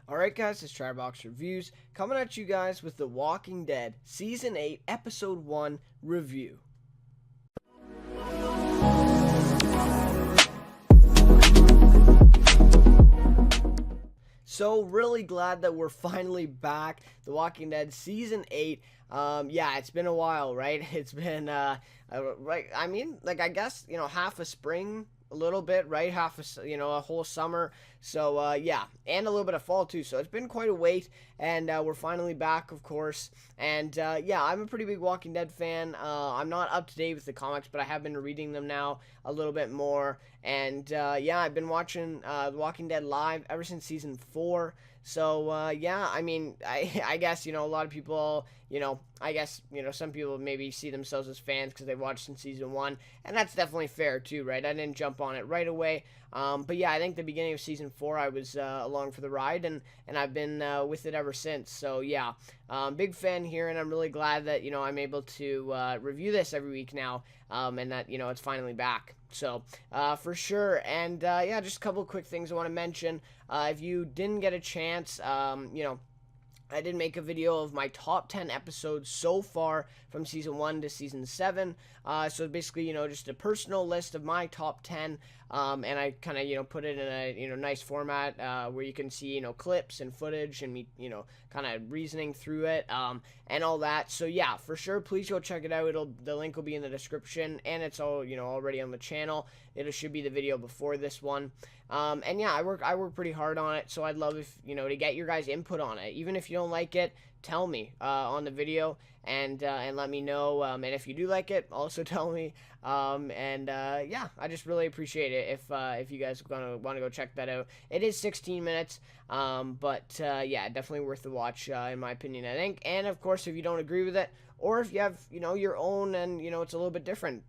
Alright guys, it's Chatterbox Reviews, coming at you guys with The Walking Dead Season 8, Episode 1 review. So really glad that we're finally back. The Walking Dead Season 8. Yeah, it's been a while, right? It's been, right, I guess, half a spring, a little bit, right? A whole summer. So, yeah, and a little bit of fall, too. So it's been quite a wait, and we're finally back, of course. And, yeah, I'm a pretty big Walking Dead fan. I'm not up to date with the comics, but I have been reading them now a little bit more. And, yeah, I've been watching The Walking Dead live ever since Season 4. So, yeah, I guess, a lot of people, some people maybe see themselves as fans because they've watched since Season 1, and that's definitely fair, too, right? I didn't jump on it right away, but yeah, I think the beginning of Season 4, I was along for the ride, and I've been with it ever since, so yeah, big fan here, and I'm really glad that, I'm able to review this every week now, and that, it's finally back. So, for sure, and, yeah, just a couple of quick things I want to mention. If you didn't get a chance, I did make a video of my top 10 episodes so far from Season 1 to Season 7. So basically, just a personal list of my top 10. And I kind of, put it in a, nice format where you can see, clips and footage and me, kind of reasoning through it and all that. So yeah, for sure, please go check it out. The link will be in the description, and it's all, already on the channel. It should be the video before this one. And yeah, I work pretty hard on it, so I'd love if, to get your guys' input on it. Even if you don't like it, tell me on the video, and let me know, and if you do like it, also tell me, yeah, I just really appreciate it if you guys want to go check that out. It is 16 minutes, but yeah, definitely worth the watch, in my opinion, I think. And of course, if you don't agree with it, or if you have, your own, and, it's a little bit different,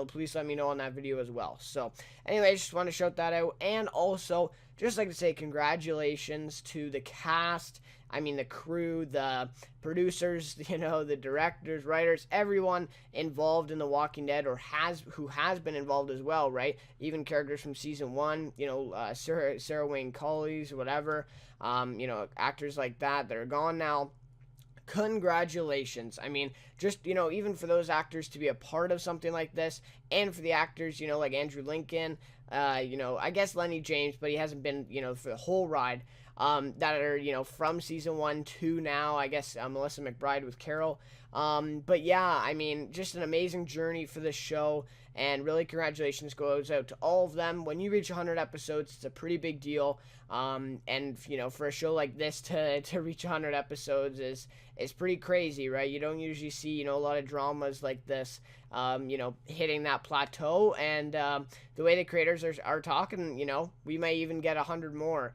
please let me know on that video as well. So, anyway, I just want to shout that out, and also, just like to say congratulations to the cast, the crew, the producers, the directors, writers, everyone involved in The Walking Dead, or who has been involved as well, right? Even characters from Season 1, Sarah Wayne Collies, or whatever, actors like that are gone now. Congratulations. Just, even for those actors to be a part of something like this, and for the actors, like Andrew Lincoln, I guess Lenny James, but he hasn't been, for the whole ride, that are, from Season 1 to now, I guess, Melissa McBride with Carol. But yeah, just an amazing journey for this show, and really congratulations goes out to all of them. When you reach 100 episodes, it's a pretty big deal, and, for a show like this to reach 100 episodes is pretty crazy, right? You don't usually see, a lot of dramas like this, hitting that plateau, and the way the creators are talking, we may even get 100 more,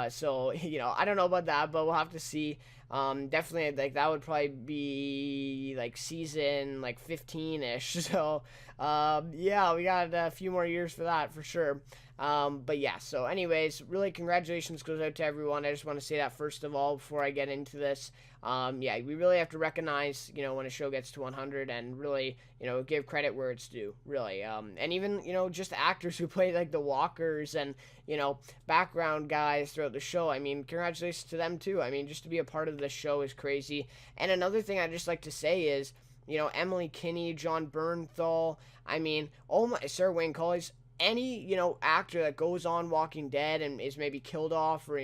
so, I don't know about that, but we'll have to see. Definitely, that would probably be, season, 15-ish, so, yeah, we got a few more years for that, for sure. But yeah, so anyways, really congratulations goes out to everyone. I just want to say that first of all before I get into this. Yeah, we really have to recognize, when a show gets to 100, and really, give credit where it's due, really. And even, just actors who play, the walkers and, background guys throughout the show. Congratulations to them too. Just to be a part of this show is crazy. And another thing I'd just like to say is, Emily Kinney, John Bernthal, Sarah Wayne Collies, any, actor that goes on Walking Dead and is maybe killed off, or,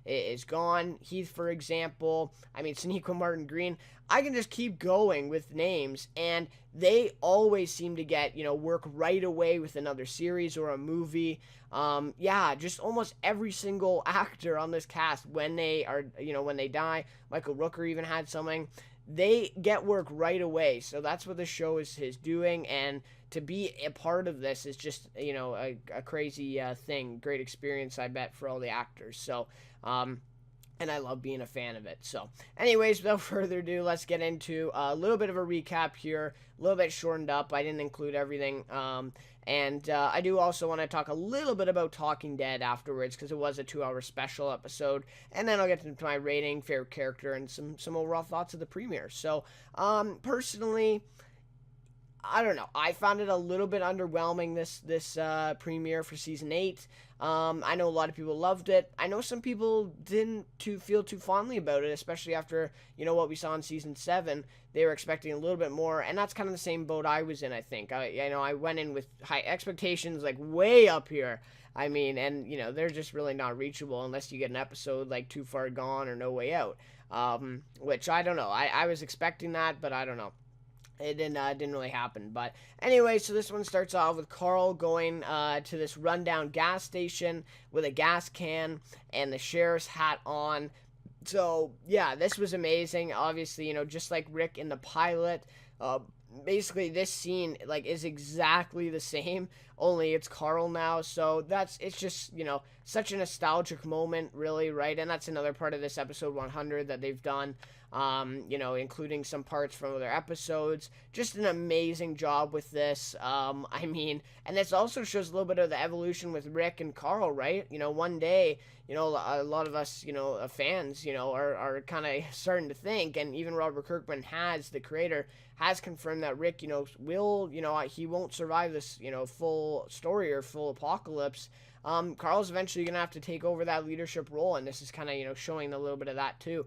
is gone. Heath, for example, Sonequa Martin Green. I can just keep going with names, and they always seem to get, work right away with another series or a movie. Yeah, just almost every single actor on this cast, when they are, when they die, Michael Rooker even had something, they get work right away. So that's what the show is doing, and to be a part of this is just, a crazy thing. Great experience, I bet, for all the actors. So, and I love being a fan of it. So, anyways, without further ado, let's get into a little bit of a recap here. A little bit shortened up. I didn't include everything. And I do also want to talk a little bit about Talking Dead afterwards, because it was a 2-hour special episode. And then I'll get into my rating, favorite character, and some overall thoughts of the premiere. So, personally, I don't know. I found it a little bit underwhelming, this premiere for Season 8. I know a lot of people loved it. I know some people didn't feel too fondly about it, especially after, what we saw in season 7. They were expecting a little bit more, and that's kind of the same boat I was in, I think. I went in with high expectations, like way up here. I mean, and, they're just really not reachable unless you get an episode like Too Far Gone or No Way Out. Which I don't know. I was expecting that, but I don't know. It didn't really happen. But anyway, so this one starts off with Carl going to this rundown gas station with a gas can and the sheriff's hat on. So yeah, this was amazing. Obviously, just like Rick in the pilot, basically this scene like is exactly the same, only it's Carl now. So it's just such a nostalgic moment, really, right? And that's another part of this episode 100 that they've done. Including some parts from other episodes. Just an amazing job with this. I mean, and this also shows a little bit of the evolution with Rick and Carl, right? One day, a lot of us, fans, are kind of starting to think, and even Robert Kirkman the creator, has confirmed that Rick, he won't survive this, full story or full apocalypse. Carl's eventually going to have to take over that leadership role, and this is kind of, showing a little bit of that too.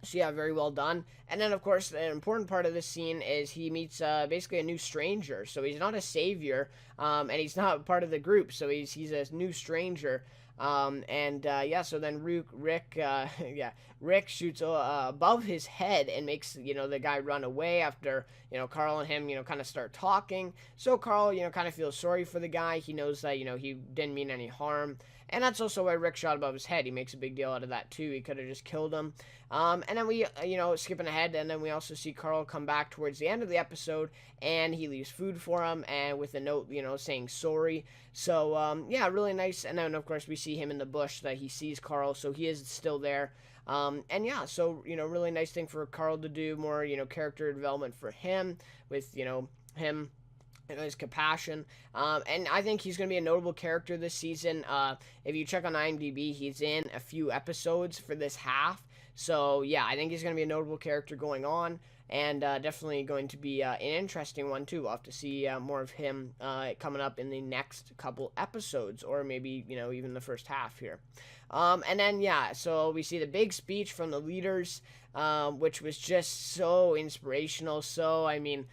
So yeah, very well done. And then, of course, an important part of this scene is he meets basically a new stranger. So he's not a savior, and he's not part of the group. So he's a new stranger. So then Rick shoots above his head and makes, the guy run away after, Carl and him, kind of start talking. So Carl, kind of feels sorry for the guy. He knows that, he didn't mean any harm. And that's also why Rick shot above his head. He makes a big deal out of that, too. He could have just killed him. And then we, skipping ahead, and then we also see Carl come back towards the end of the episode, and he leaves food for him, and with a note, saying sorry. So, really nice. And then, of course, we see him in the bush that he sees Carl, so he is still there. Really nice thing for Carl to do, more, character development for him, with, him his compassion, and I think he's going to be a notable character this season. If you check on IMDb, he's in a few episodes for this half, so yeah, I think he's going to be a notable character going on, and definitely going to be an interesting one too. We'll have to see more of him coming up in the next couple episodes, or maybe even the first half here. And then so we see the big speech from the leaders, which was just so inspirational. So I mean,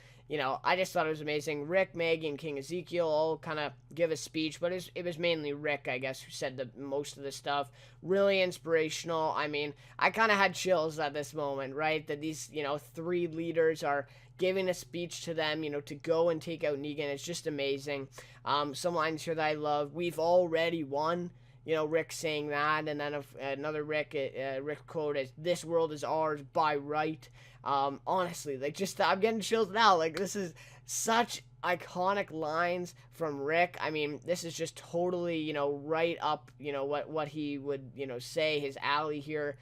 I just thought it was amazing. Rick, Maggie, and King Ezekiel all kind of give a speech, but it was mainly Rick, I guess, who said most of the stuff. Really inspirational. I mean, I kind of had chills at this moment, right? That these, 3 leaders are giving a speech to them, to go and take out Negan. It's just amazing. Some lines here that I love. We've already won. Rick saying that, and then another Rick quote is, "This world is ours by right." Honestly, I'm getting chills now. Like, this is such iconic lines from Rick. I mean, this is just totally, right up, what he would, say, his alley here.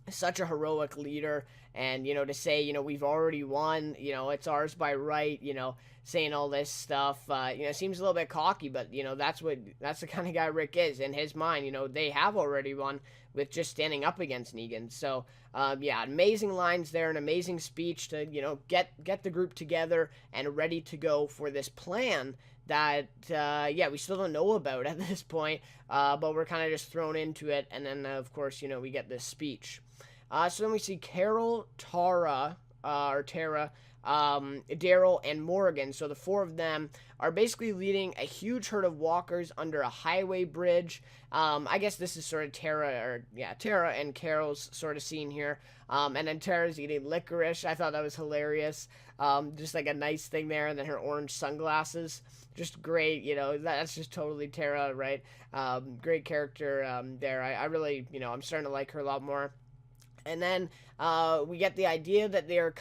Such a heroic leader, and, to say, we've already won, it's ours by right, saying all this stuff, seems a little bit cocky, but, that's the kind of guy Rick is. In his mind, they have already won with just standing up against Negan. So, amazing lines there, an amazing speech to, get the group together and ready to go for this plan that, we still don't know about at this point, but we're kind of just thrown into it, and then, of course, we get this speech. So then we see Carol, Tara, Daryl, and Morgan. So the 4 of them are basically leading a huge herd of walkers under a highway bridge. I guess this is sort of Tara and Carol's sort of scene here. And then Tara's eating licorice. I thought that was hilarious. Just like a nice thing there. And then her orange sunglasses. Just great, that's just totally Tara, right? Great character there. I really, I'm starting to like her a lot more. And then we get the idea that they're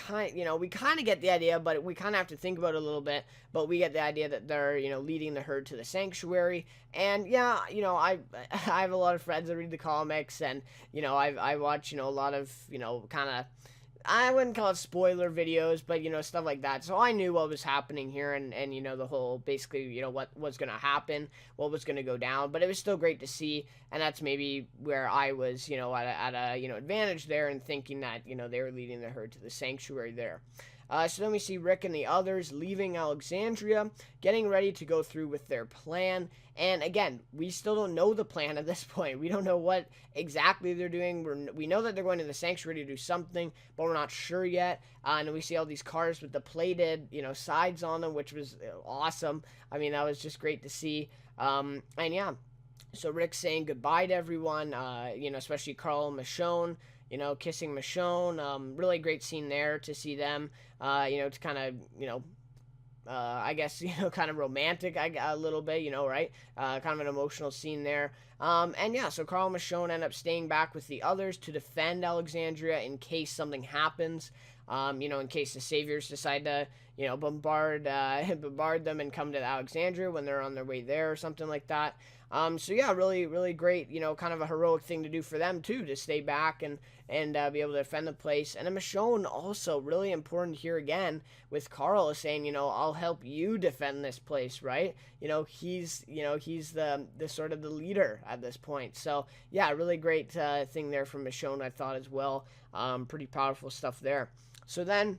we kind of get the idea, but we kind of have to think about it a little bit. But we get the idea that they're, leading the herd to the sanctuary. And I have a lot of friends that read the comics, and I watch a lot of kind of, I wouldn't call it spoiler videos, but, stuff like that. So I knew what was happening here, and the whole, basically, what was going to happen, what was going to go down. But it was still great to see, and that's maybe where I was, at a advantage there, and thinking that, they were leading the herd to the sanctuary there. So then we see Rick and the others leaving Alexandria, getting ready to go through with their plan. And again, we still don't know the plan at this point. We don't know what exactly they're doing. We know that they're going to the sanctuary to do something, but we're not sure yet. And we see all these cars with the plated, sides on them, which was awesome. I mean, that was just great to see. And yeah, so Rick's saying goodbye to everyone, especially Carl and Michonne, kissing Michonne. Really great scene there to see them, to kind of, I guess, kind of romantic a little bit, right? Kind of an emotional scene there. And yeah, so Carl and Michonne end up staying back with the others to defend Alexandria in case something happens. In case the Saviors decide to, bombard them and come to Alexandria when they're on their way there or something like that. So yeah, really, really great, kind of a heroic thing to do for them too, to stay back and be able to defend the place. And then Michonne also really important here again with Carl saying, I'll help you defend this place, right? He's the sort of the leader at this point. So yeah, really great thing there from Michonne, I thought as well. Pretty powerful stuff there. So then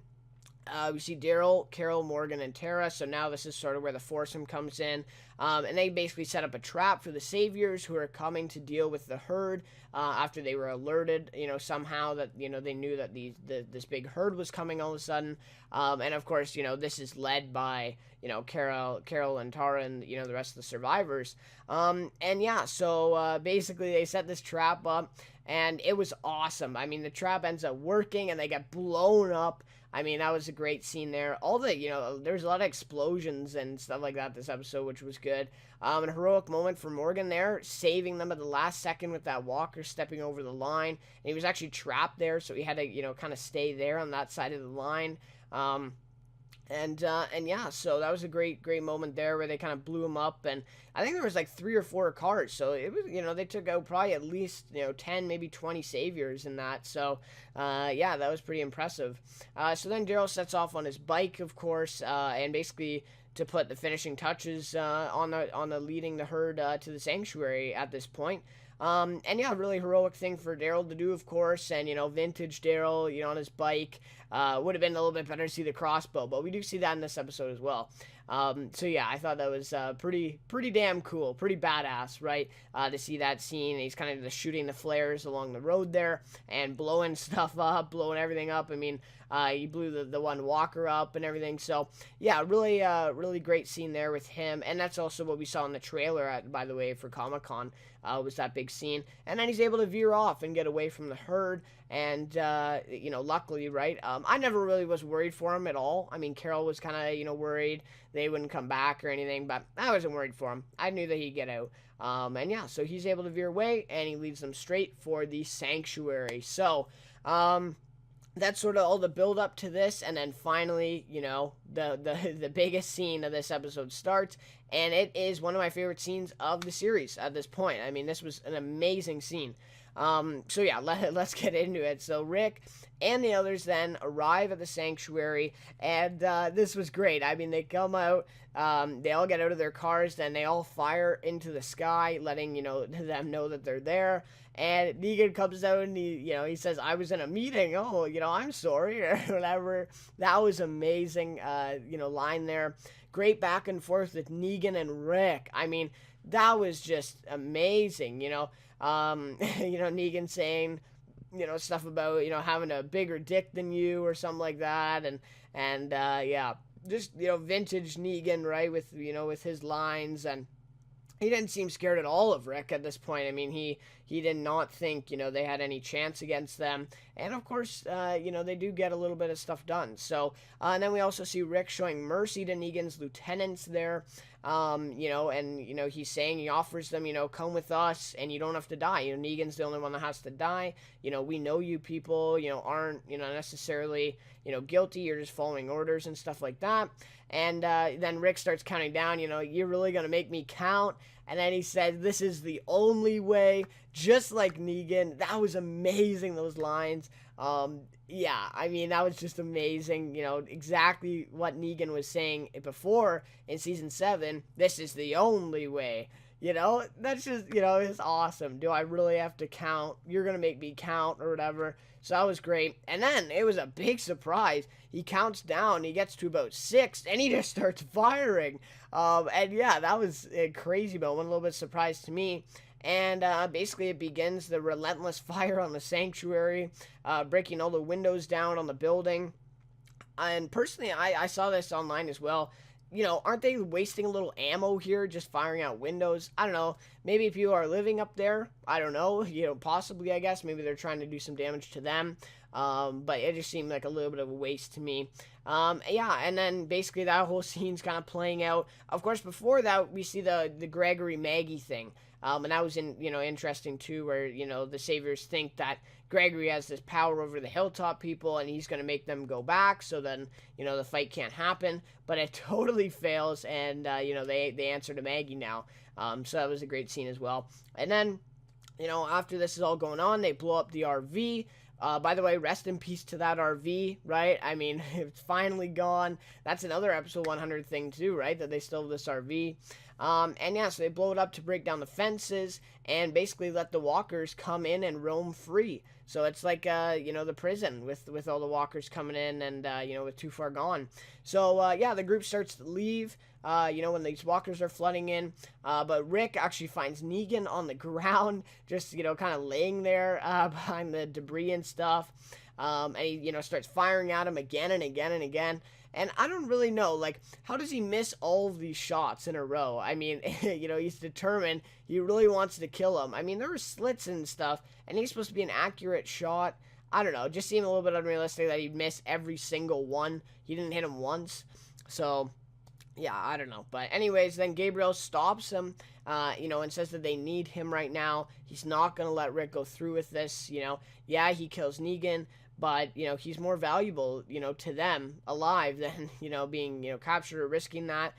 we see Daryl, Carol, Morgan, and Tara. So now this is sort of where the foursome comes in. And they basically set up a trap for the Saviors who are coming to deal with the herd after they were alerted, somehow that, they knew that this big herd was coming all of a sudden. And of course, this is led by, Carol and Tara and, the rest of the survivors. And yeah, so basically they set this trap up and it was awesome. I mean, the trap ends up working and they get blown up. I mean, that was a great scene there. All the, there's a lot of explosions and stuff like that this episode, which was good. A heroic moment for Morgan there, saving them at the last second with that walker stepping over the line. And he was actually trapped there, so he had to, kind of stay there on that side of the line. And yeah, so that was a great moment there where they kind of blew him up, and I think there was like 3 or 4 cars, so it was, they took out probably at least, 10, maybe 20 Saviors in that, so, yeah, that was pretty impressive. So then Daryl sets off on his bike, of course, and basically to put the finishing touches, on the leading the herd, to the sanctuary at this point. And yeah, really heroic thing for Daryl to do, of course, and, vintage Daryl, on his bike. Would have been a little bit better to see the crossbow, but we do see that in this episode as well. So yeah, I thought that was pretty damn cool, pretty badass, right? To see that scene. He's kind of just shooting the flares along the road there and blowing stuff up, blowing everything up. I mean, he blew the one walker up and everything. So yeah, really great scene there with him. And that's also what we saw in the trailer, by the way, for Comic-Con, was that big scene. And then he's able to veer off and get away from the herd. And, luckily, right, I never really was worried for him at all. I mean, Carol was kind of, worried they wouldn't come back or anything, but I wasn't worried for him. I knew that he'd get out. And yeah, so he's able to veer away, and he leads them straight for the sanctuary. So, that's sort of all the build up to this, and then finally, the biggest scene of this episode starts, and it is one of my favorite scenes of the series at this point. I mean, this was an amazing scene. So yeah, let's get into it. So Rick and the others then arrive at the sanctuary, and this was great. I mean, they come out, they all get out of their cars, then they all fire into the sky, letting, them know that they're there. And Negan comes out and he says, I was in a meeting. Oh, I'm sorry, or whatever. That was amazing, line there. Great back and forth with Negan and Rick. I mean, that was just amazing, Negan saying, stuff about, having a bigger dick than you or something like that. And yeah, just, vintage Negan, right, with, with his lines. And he didn't seem scared at all of Rick at this point. I mean, he did not think, they had any chance against them. And of course, they do get a little bit of stuff done. So, and then we also see Rick showing mercy to Negan's lieutenants there. And, he's saying, he offers them, come with us and you don't have to die. Negan's the only one that has to die. We know you people, aren't, necessarily, guilty. You're just following orders and stuff like that. And then Rick starts counting down, you're really going to make me count. And then he said, this is the only way, just like Negan. That was amazing, those lines. Yeah, I mean, that was just amazing. Exactly what Negan was saying before in season 7. This is the only way. That's just, it's awesome. Do I really have to count? You're going to make me count or whatever. So that was great. And then it was a big surprise. He counts down, he gets to about 6, and he just starts firing. And yeah, that was a crazy moment, a little bit surprised to me. And basically, it begins the relentless fire on the sanctuary, breaking all the windows down on the building. And personally, I saw this online as well. Aren't they wasting a little ammo here, just firing out windows? I don't know. Maybe if you are living up there, I don't know. Possibly, I guess. Maybe they're trying to do some damage to them. But it just seemed like a little bit of a waste to me. Yeah, and then basically that whole scene's kind of playing out. Of course, before that, we see the Gregory Maggie thing. And that was interesting too, where the saviors think that Gregory has this power over the hilltop people, and he's going to make them go back. So then the fight can't happen, but it totally fails, and they answer to Maggie now. So that was a great scene as well. And then after this is all going on, they blow up the RV. By the way, rest in peace to that RV, right? I mean, it's finally gone. That's another episode 100 thing too, right? That they still have this RV. And yeah, so they blow it up to break down the fences and basically let the walkers come in and roam free. So it's like, the prison with all the walkers coming in and, with Too Far Gone. So, yeah, the group starts to leave, when these walkers are flooding in. But Rick actually finds Negan on the ground, just, kind of laying there behind the debris and stuff. And he, starts firing at him again and again and again. And I don't really know, like, how does he miss all of these shots in a row? I mean, he's determined. He really wants to kill him. I mean, there were slits and stuff, and he's supposed to be an accurate shot. I don't know, it just seemed a little bit unrealistic that he'd miss every single one. He didn't hit him once. So, yeah, I don't know. But anyways, then Gabriel stops him, and says that they need him right now. He's not going to let Rick go through with this, Yeah, he kills Negan, but, he's more valuable, to them alive than, being, captured or risking that.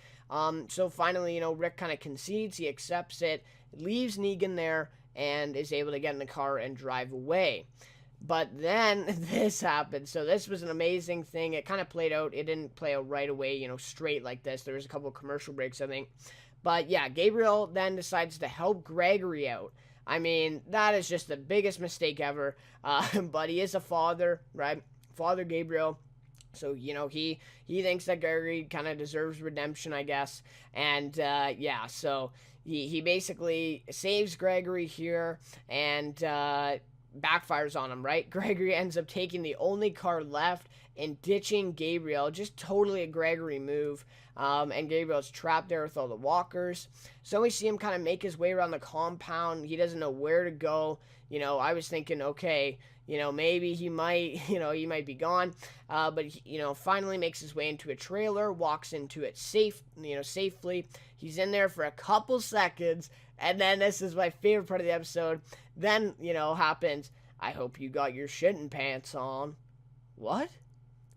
So finally, Rick kind of concedes. He accepts it, leaves Negan there, and is able to get in the car and drive away. But then this happened. So this was an amazing thing. It kind of played out. It didn't play out right away, straight like this. There was a couple of commercial breaks, I think. But yeah, Gabriel then decides to help Gregory out. I mean, that is just the biggest mistake ever. But he is a father, right? Father Gabriel. So, he thinks that Gregory kind of deserves redemption, I guess. And, yeah, so he basically saves Gregory here and backfires on him, right? Gregory ends up taking the only car left and ditching Gabriel. Just totally a Gregory move. And Gabriel's trapped there with all the walkers. So we see him kind of make his way around the compound. He doesn't know where to go. I was thinking, okay, maybe he might, he might be gone. But, finally makes his way into a trailer, walks into it safely. He's in there for a couple seconds. And then this is my favorite part of the episode. Then, happens. I hope you got your shitting pants on. What?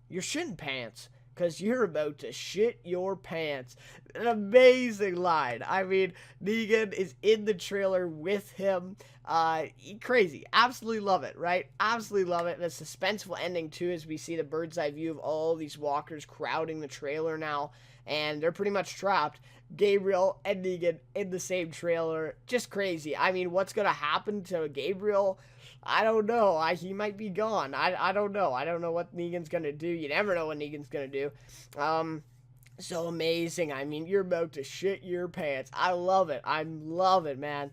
Your shitting pants? Because you're about to shit your pants. An amazing line. I mean, Negan is in the trailer with him. Crazy. Absolutely love it, right? Absolutely love it. And a suspenseful ending, too, as we see the bird's eye view of all these walkers crowding the trailer now. And they're pretty much trapped. Gabriel and Negan in the same trailer. Just crazy. I mean, what's going to happen to Gabriel? I don't know. He might be gone. I don't know. I don't know what Negan's going to do. You never know what Negan's going to do. So amazing. I mean, you're about to shit your pants. I love it. I love it, man.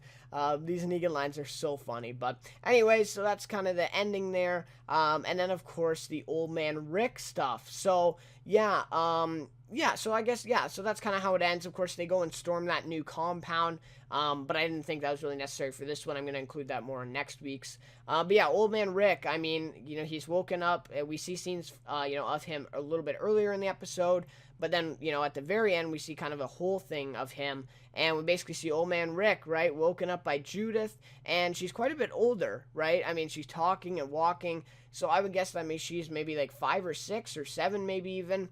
These Negan lines are so funny. But anyways, so that's kind of the ending there. And then, of course, the old man Rick stuff. So, yeah, so I guess, so that's kind of how it ends. Of course, they go and storm that new compound, but I didn't think that was really necessary for this one. I'm going to include that more in next week's. But yeah, old man Rick, I mean, he's woken up. We see scenes, of him a little bit earlier in the episode, but then, at the very end, we see kind of a whole thing of him, and we basically see old man Rick, right, woken up by Judith, and she's quite a bit older, right? I mean, she's talking and walking, so I would guess that she's maybe like 5 or 6 or 7 maybe even.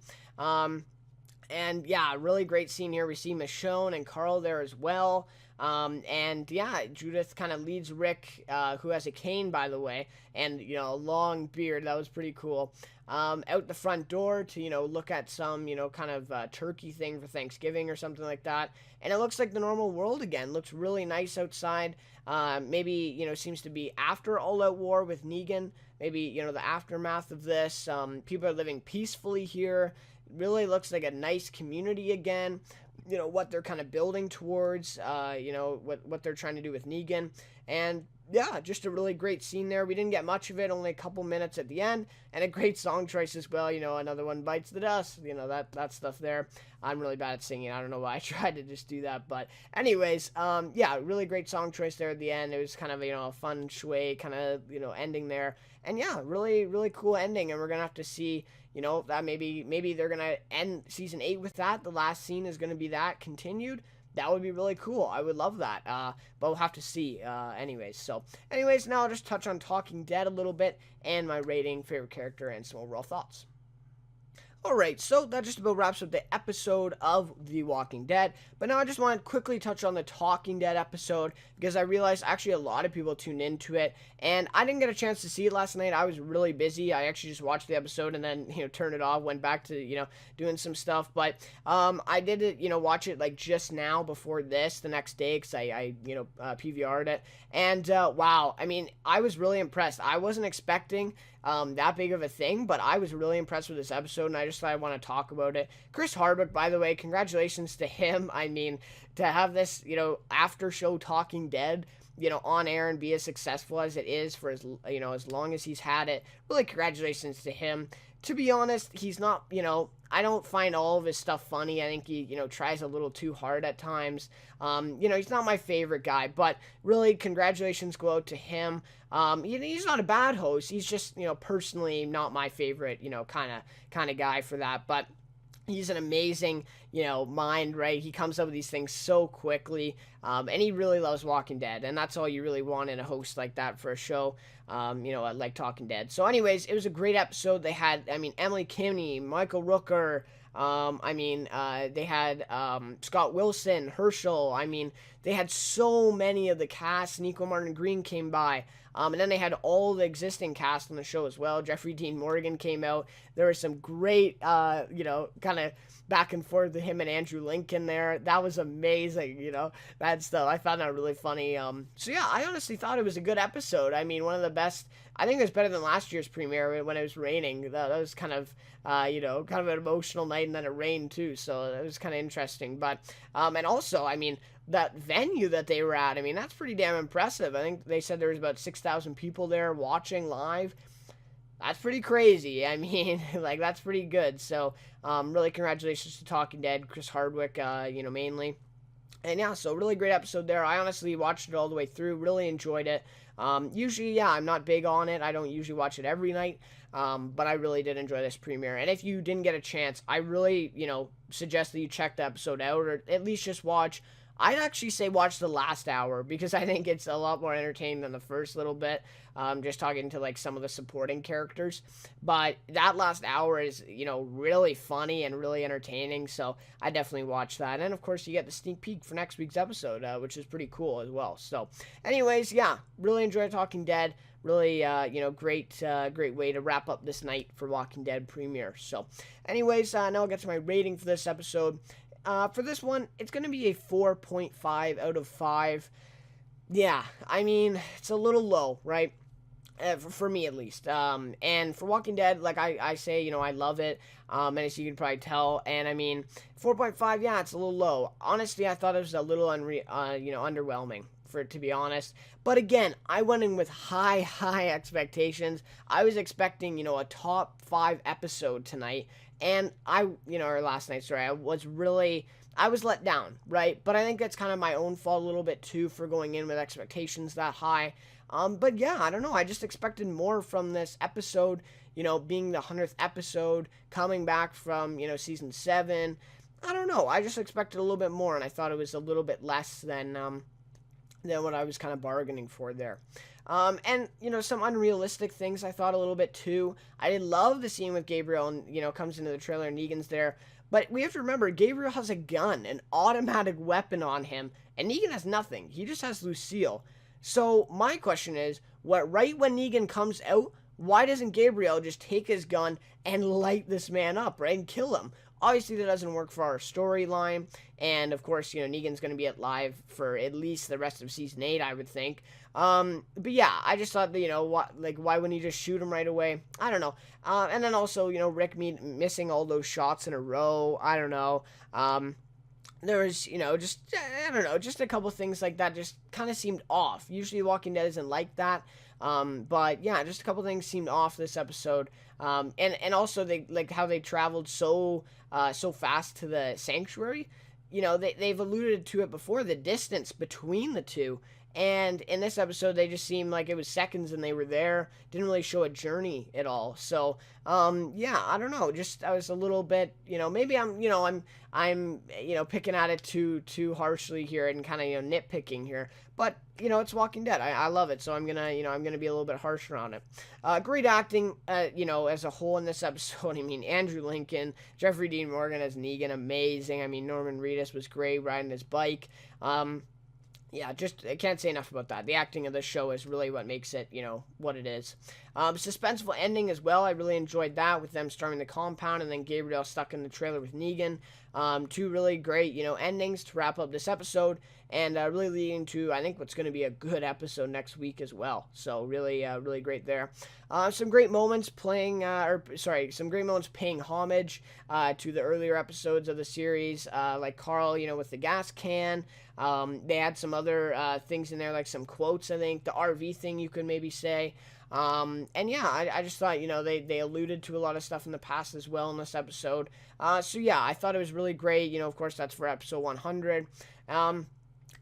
And yeah, really great scene here. We see Michonne and Carl there as well. And yeah, Judith kind of leads Rick, who has a cane, by the way, and, a long beard. That was pretty cool. Out the front door to, look at some, kind of turkey thing for Thanksgiving or something like that. And it looks like the normal world again. Looks really nice outside. Maybe, seems to be after All Out War with Negan. Maybe, the aftermath of this. People are living peacefully here. Really looks like a nice community again. What they're kind of building towards, what they're trying to do with Negan. And yeah, just a really great scene there. We didn't get much of it, only a couple minutes at the end, and a great song choice as well. Another one bites the dust, that stuff there. I'm really bad at singing. I don't know why I tried to just do that, but anyways, yeah, really great song choice there at the end. It was kind of, a fun sway kind of, ending there. And yeah, really, really cool ending, and we're gonna have to see, that maybe they're gonna end season 8 with that. The last scene is gonna be that continued. That would be really cool. I would love that. But we'll have to see. Anyways, now I'll just touch on Talking Dead a little bit and my rating, favorite character, and some overall thoughts. Alright, so that just about wraps up the episode of The Walking Dead, but now I just want to quickly touch on the Talking Dead episode, because I realized actually a lot of people tuned into it, and I didn't get a chance to see it last night. I was really busy. I actually just watched the episode and then, turned it off, went back to, doing some stuff, but, I did it, watch it, like, just now before this, the next day, because I PVR'd it, and, wow, I mean, I was really impressed. I wasn't expecting that big of a thing, but I was really impressed with this episode, and I just thought I want to talk about it. Chris Hardwick, by the way, congratulations to him. I mean, to have this, after show Talking Dead, on air and be as successful as it is for as long as he's had it, really congratulations to him. To be honest, he's not, I don't find all of his stuff funny. I think he, tries a little too hard at times. He's not my favorite guy, but really congratulations go out to him. He's not a bad host. He's just, personally not my favorite, kind of guy for that, but he's an amazing, mind, right? He comes up with these things so quickly, and he really loves Walking Dead, and that's all you really want in a host like that for a show, like Talking Dead. So anyways, it was a great episode. They had, Emily Kinney, Michael Rooker, they had Scott Wilson, Herschel. They had so many of the cast. Nico Martin Green came by. And then they had all the existing cast on the show as well. Jeffrey Dean Morgan came out. There was some great, kind of back and forth with him and Andrew Lincoln there. That was amazing, that stuff. I found that really funny. So yeah, I honestly thought it was a good episode. One of the best. I think it was better than last year's premiere when it was raining. That was kind of, kind of an emotional night, and then it rained too. So it was kind of interesting. But, and also, that venue that they were at, that's pretty damn impressive. I think they said there was about 6,000 people there watching live. That's pretty crazy. That's pretty good. So, really congratulations to Talking Dead, Chris Hardwick, mainly. And yeah, so really great episode there. I honestly watched it all the way through, really enjoyed it. Usually, yeah, I'm not big on it. I don't usually watch it every night, but I really did enjoy this premiere. And if you didn't get a chance, I really, suggest that you check the episode out, or at least just watch. I'd actually say watch the last hour, because I think it's a lot more entertaining than the first little bit, just talking to, like, some of the supporting characters. But that last hour is, really funny and really entertaining, so I definitely watch that. And, of course, you get the sneak peek for next week's episode, which is pretty cool as well. So, anyways, yeah, really enjoyed Talking Dead. Really, great way to wrap up this night for Walking Dead premiere. So, anyways, now I'll get to my rating for this episode. For this one, it's going to be a 4.5 out of 5. Yeah, it's a little low, right? For me, at least. And for Walking Dead, like I say, I love it. And as you can probably tell, and 4.5, yeah, it's a little low. Honestly, I thought it was a little, underwhelming, to be honest. But again, I went in with high expectations. I was expecting, a top 5 episode tonight. And or last night, sorry, I was let down, right? But I think that's kind of my own fault a little bit too, for going in with expectations that high. But yeah, I don't know. I just expected more from this episode, being the 100th episode, coming back from, season 7. I don't know. I just expected a little bit more, and I thought it was a little bit less than what I was kind of bargaining for there. And, some unrealistic things I thought a little bit too. I did love the scene with Gabriel and, comes into the trailer and Negan's there. But we have to remember, Gabriel has a gun, an automatic weapon on him, and Negan has nothing. He just has Lucille. So my question is, right when Negan comes out, why doesn't Gabriel just take his gun and light this man up, right, and kill him? Obviously, that doesn't work for our storyline, and of course, Negan's going to be alive for at least the rest of season 8, I would think. But yeah, I just thought that, why wouldn't he just shoot him right away? I don't know. And then also, Rick missing all those shots in a row. I don't know. There was, I don't know, just a couple things like that just kind of seemed off. Usually Walking Dead isn't like that. But yeah, just a couple things seemed off this episode. And also how they traveled so fast to the sanctuary. They've alluded to it before, the distance between the two. And in this episode, they just seemed like it was seconds and they were there. Didn't really show a journey at all. So, yeah, I don't know. Just, I was a little bit, maybe I'm picking at it too harshly here and kind of, nitpicking here. But, it's Walking Dead. I love it. So I'm gonna be a little bit harsher on it. Great acting, as a whole in this episode. I mean, Andrew Lincoln, Jeffrey Dean Morgan as Negan, amazing. I mean, Norman Reedus was great riding his bike. Yeah, I can't say enough about that. The acting of this show is really what makes it, what it is. Suspenseful ending as well. I really enjoyed that with them storming the compound and then Gabriel stuck in the trailer with Negan. Two really great, endings to wrap up this episode and really leading to, I think, what's going to be a good episode next week as well. So really, really great there. Some great moments paying homage to the earlier episodes of the series, like Carl, with the gas can. They had some other things in there, like some quotes, I think. The RV thing, you could maybe say. And yeah, I just thought, they alluded to a lot of stuff in the past as well in this episode. So yeah, I thought it was really great. Of course, that's for episode 100.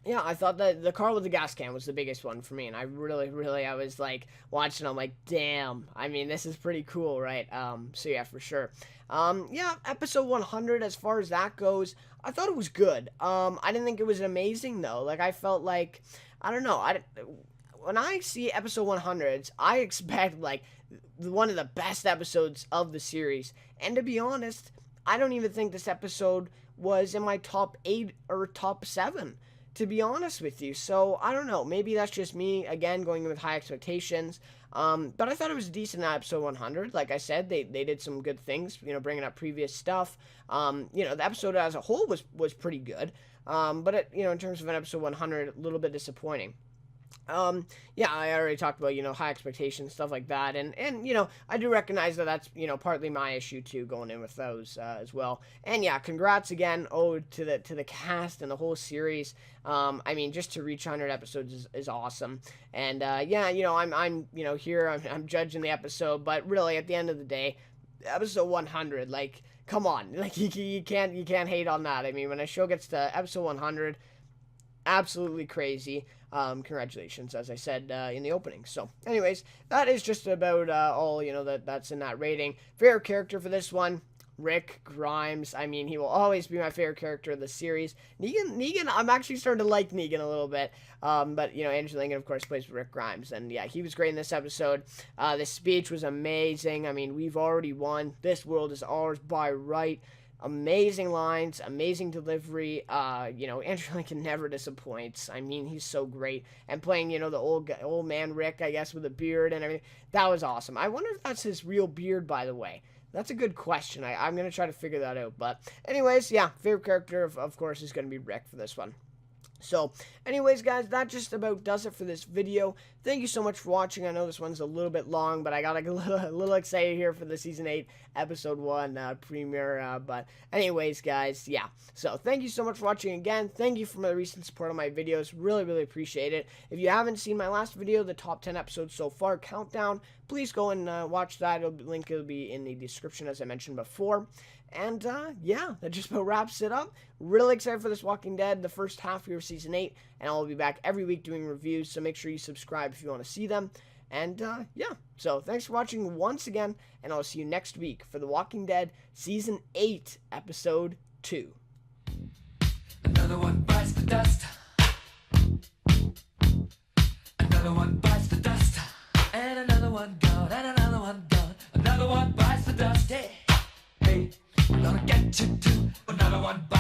Yeah, I thought that the car with the gas can was the biggest one for me, and I really, I was like watching, I'm like, damn, I mean, this is pretty cool, right? So yeah, for sure. Yeah, episode 100, as far as that goes, I thought it was good. I didn't think it was amazing, though. Like, I felt like, I don't know, when I see episode 100s, I expect, like, one of the best episodes of the series, and to be honest, I don't even think this episode was in my top 8 or top 7. To be honest with you. So, I don't know. Maybe that's just me, again, going in with high expectations. But I thought it was a decent episode 100. Like I said, they did some good things, bringing up previous stuff. The episode as a whole was pretty good. But, in terms of an episode 100, a little bit disappointing. Yeah, I already talked about, high expectations, stuff like that, and I do recognize that that's, partly my issue too, going in with those, as well, and yeah, congrats again, to the cast and the whole series. I mean, just to reach 100 episodes is awesome, and, yeah, I'm here, I'm judging the episode, but really, at the end of the day, episode 100, like, come on, like, you can't hate on that. I mean, when a show gets to episode 100, absolutely crazy. Congratulations, as I said in the opening. So, anyways, that is just about all, that's in that rating. Favorite character for this one, Rick Grimes. I mean, he will always be my favorite character of the series. Negan, I'm actually starting to like Negan a little bit. But, Andrew Lincoln, of course, plays Rick Grimes. And, yeah, he was great in this episode. The speech was amazing. I mean, we've already won. This world is ours by right. Amazing lines, amazing delivery. Andrew Lincoln never disappoints. I mean, he's so great. And playing, the old man Rick, I guess, with a beard and everything. That was awesome. I wonder if that's his real beard, by the way. That's a good question. I'm going to try to figure that out. But anyways, yeah, favorite character, of course, is going to be Rick for this one. So, anyways, guys, that just about does it for this video. Thank you so much for watching. I know this one's a little bit long, but I got a little excited here for the Season 8, Episode 1 premiere. But anyways, guys, yeah. So, thank you so much for watching again. Thank you for the recent support on my videos. Really, really appreciate it. If you haven't seen my last video, the top 10 episodes so far countdown, please go and watch that. Link will be in the description, as I mentioned before. And, yeah, that just about wraps it up. Really excited for this Walking Dead, the first half of Season 8, and I'll be back every week doing reviews, so make sure you subscribe if you want to see them. And, yeah, so thanks for watching once again, and I'll see you next week for The Walking Dead Season 8, Episode 2. Another one bites the dust. Another one bites the dust. And another one gone, and another one gone. Another one bites the dust. Hey, hey, I'm gonna get you too. one bites